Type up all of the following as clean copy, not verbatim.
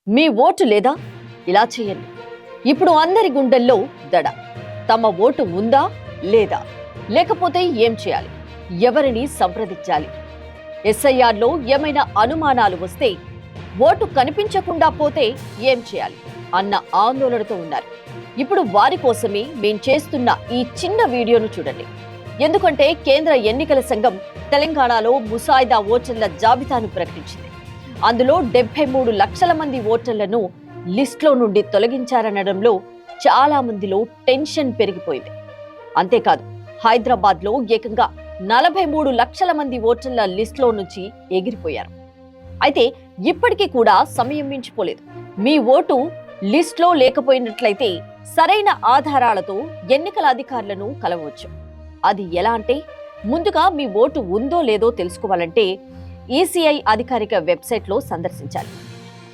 మీ vote లేదా? ఇలా చేయండి. ఇప్పుడు అందరి గుండెల్లో దడ. తమ ఓటు ఉందా లేదా? లేకపోతే ఏం చేయాలి? ఎవరిని సంప్రదించాలి? ఎస్ఐఆర్లో ఏమైనా అనుమానాలు వస్తే, ఓటు కనిపించకుండా పోతే ఏం చేయాలి అన్న ఆందోళనతో ఉన్నారు. ఇప్పుడు వారి కోసమే మేం చేస్తున్న ఈ చిన్న వీడియోను చూడండి. ఎందుకంటే కేంద్ర ఎన్నికల సంఘం తెలంగాణలో ముసాయిదా ఓటర్ల జాబితాను ప్రకటించింది. అందులో 73 లక్షల మంది ఓటర్లను లిస్టులో నుండి తొలగించారనడంలో చాలా మందిలో టెన్షన్ పెరిగిపోయింది. అంతేకాదు, హైదరాబాద్ లో ఏకంగా 43 లక్షల మంది ఓటర్ల లిస్టులో నుంచి ఎగిరిపోయారు. అయితే ఇప్పటికీ కూడా సమయం మించిపోలేదు. మీ ఓటు లిస్టులో లేకపోయినట్లయితే సరైన ఆధారాలతో ఎన్నికల అధికారులను కలవచ్చు. అది ఎలా అంటే, ముందుగా మీ ఓటు ఉందో లేదో తెలుసుకోవాలంటే ఈసీఐ అధికారిక వెబ్సైట్లో సందర్శించాలి.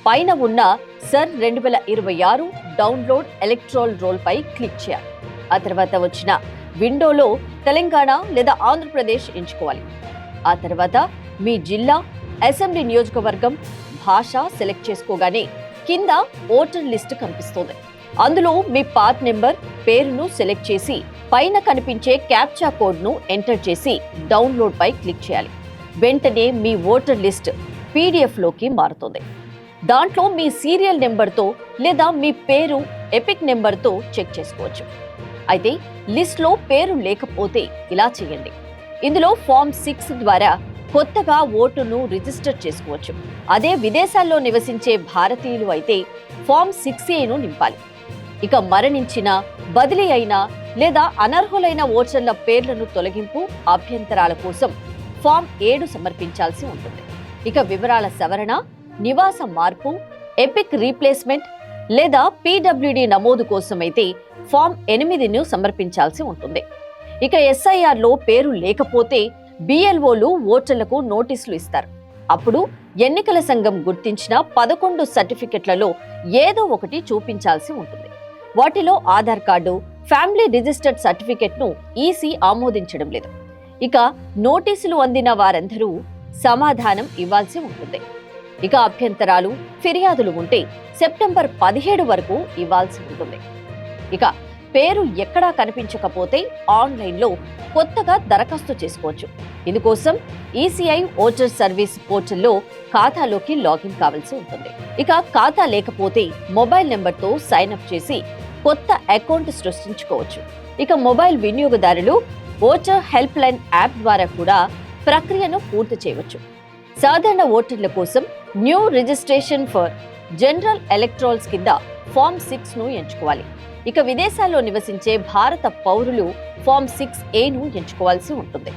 పైన ఉన్న సర్ 2026 డౌన్లోడ్ ఎలక్ట్రల్ రోల్ పై క్లిక్ చేయాలి. ఆ తర్వాత వచ్చిన విండోలో తెలంగాణ లేదా ఆంధ్రప్రదేశ్ ఎంచుకోవాలి. ఆ తర్వాత మీ జిల్లా, అసెంబ్లీ నియోజకవర్గం, భాష సెలెక్ట్ చేసుకోగానే కింద ఓటర్ లిస్ట్ కనిపిస్తుంది. అందులో మీ పార్ట్ నెంబర్, పేరును సెలెక్ట్ చేసి పైన కనిపించే క్యాప్చా కోడ్ను ఎంటర్ చేసి డౌన్లోడ్ పై క్లిక్ చేయాలి. వెంటనే మీ ఓటర్ లిస్ట్ PDF లోకి మారుతుంది. దాంట్లో మీ సీరియల్ నెంబర్తో లేదా మీ పేరు ఎపిక్ నెంబర్తో చెక్ చేసుకోవచ్చు. అయితే లిస్ట్లో పేరు లేకపోతే ఇలా చేయండి. ఇందులో ఫామ్ 6 ద్వారా కొత్తగా ఓటును రిజిస్టర్ చేసుకోవచ్చు. అదే విదేశాల్లో నివసించే భారతీయులు అయితే ఫామ్ 6A నింపాలి. ఇక మరణించిన, బదిలీ అయిన లేదా అనర్హులైన ఓటర్ల పేర్లను తొలగింపు, అభ్యంతరాల కోసం ఫామ్ 7 సమర్పించాల్సి ఉంటుంది. ఇక వివరాల సవరణ, నివాస మార్పు, ఎపిక్ రీప్లేస్మెంట్ లేదా PWD నమోదు కోసమైతే ఫామ్ 8ను సమర్పించాల్సి ఉంటుంది. ఇక ఎస్ఐఆర్లో పేరు లేకపోతే BLOలు ఓటర్లకు నోటీసులు ఇస్తారు. అప్పుడు ఎన్నికల సంఘం గుర్తించిన 11 సర్టిఫికెట్లలో ఏదో ఒకటి చూపించాల్సి ఉంటుంది. వాటిలో ఆధార్ కార్డు, ఫ్యామిలీ రిజిస్టర్డ్ సర్టిఫికెట్ను ఈసీ ఆమోదించడం లేదు. ఇక నోటీసులు అందిన వారందరూ సమాధానం ఇవ్వాల్సి ఉంటుంది. ఇక అభ్యంతరాలు, ఫిర్యాదులు ఉంటే సెప్టెంబర్ 17 వరకు ఇవ్వాల్సి ఉంటుంది. ఇక పేరు ఎక్కడా కనిపించకపోతే ఆన్లైన్లో కొత్తగా దరఖాస్తు చేసుకోవచ్చు. ఇందుకోసం ఈసీఐ ఓటర్ సర్వీస్ పోర్టల్లో ఖాతాలోకి లాగిన్ కావాల్సి ఉంటుంది. ఇక ఖాతా లేకపోతే మొబైల్ నెంబర్తో సైన్ అప్ చేసి కొత్త అకౌంట్ సృష్టించుకోవచ్చు. ఇక మొబైల్ వినియోగదారులు ఓటర్ హెల్ప్ లైన్ యాప్ ద్వారా కూడా ప్రక్రియను పూర్తి చేయవచ్చు. సాధారణ ఓటర్ల కోసం న్యూ రిజిస్ట్రేషన్ ఫర్ జనరల్ ఎలక్టరల్స్ కింద ఫామ్ 6ను ఎంచుకోవాలి. ఇక విదేశాల్లో నివసించే భారత పౌరులు ఫామ్ 6Aను ఎంచుకోవాల్సి ఉంటుంది.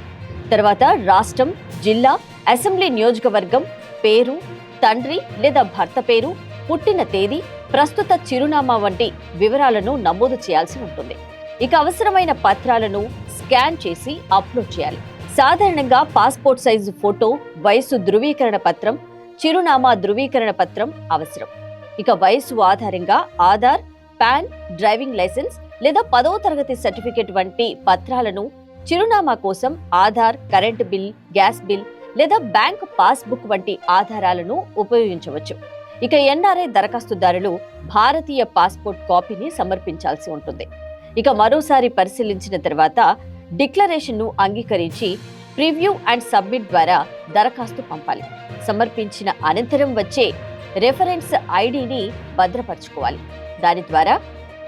తర్వాత రాష్ట్రం, జిల్లా, అసెంబ్లీ నియోజకవర్గం, పేరు, తండ్రి లేదా భర్త పేరు, పుట్టిన తేదీ, ప్రస్తుత చిరునామా వంటి వివరాలను నమోదు చేయాల్సి ఉంటుంది. ఇక అవసరమైన పత్రాలను స్కాన్ చేసి అప్లోడ్ చేయాలి. సాధారణంగా పాస్పోర్ట్ సైజు ఫోటో, వయసు ధృవీకరణ పత్రం, చిరునామా ధృవీకరణ పత్రం అవసరం. ఇక వయసు ఆధారంగా ఆధార్, పాన్, డ్రైవింగ్ లైసెన్స్ లేదా 10వ తరగతి సర్టిఫికెట్ వంటి పత్రాలను, చిరునామా కోసం Aadhaar, current bill, gas bill లేదా బ్యాంక్ పాస్బుక్ వంటి ఆధారాలను ఉపయోగించవచ్చు. ఇక NRI దరఖాస్తుదారులు భారతీయ పాస్పోర్ట్ కాపీని సమర్పించాల్సి ఉంటుంది. ఇక మరోసారి పరిశీలించిన తర్వాత డిక్లరేషన్ను అంగీకరించి ప్రివ్యూ అండ్ సబ్మిట్ ద్వారా దరఖాస్తు పంపాలి. సమర్పించిన అనంతరం వచ్చే రెఫరెన్స్ ఐడిని భద్రపరచుకోవాలి. దాని ద్వారా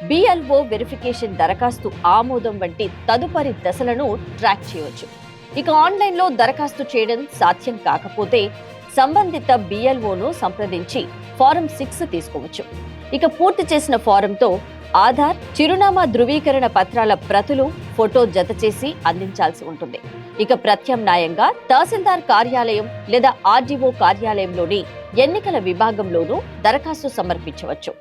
BLO వెరిఫికేషన్, దరఖాస్తు ఆమోదం వంటి తదుపరి దశలను ట్రాక్ చేయవచ్చు. ఇక ఆన్లైన్లో దరఖాస్తు చేయడం సాధ్యం కాకపోతే సంబంధిత BLOను సంప్రదించి ఫారం 6 తీసుకోవచ్చు. ఇక పూర్తి చేసిన ఫారంతో ఆధార్, చిరునామా ధృవీకరణ పత్రాల ప్రతులు, ఫోటో జత చేసి అందించాల్సి ఉంటుంది. ఇక ప్రత్యామ్నాయంగా తహసీల్దార్ కార్యాలయం లేదా RDO కార్యాలయంలోని ఎన్నికల విభాగంలోనూ దరఖాస్తు సమర్పించవచ్చు.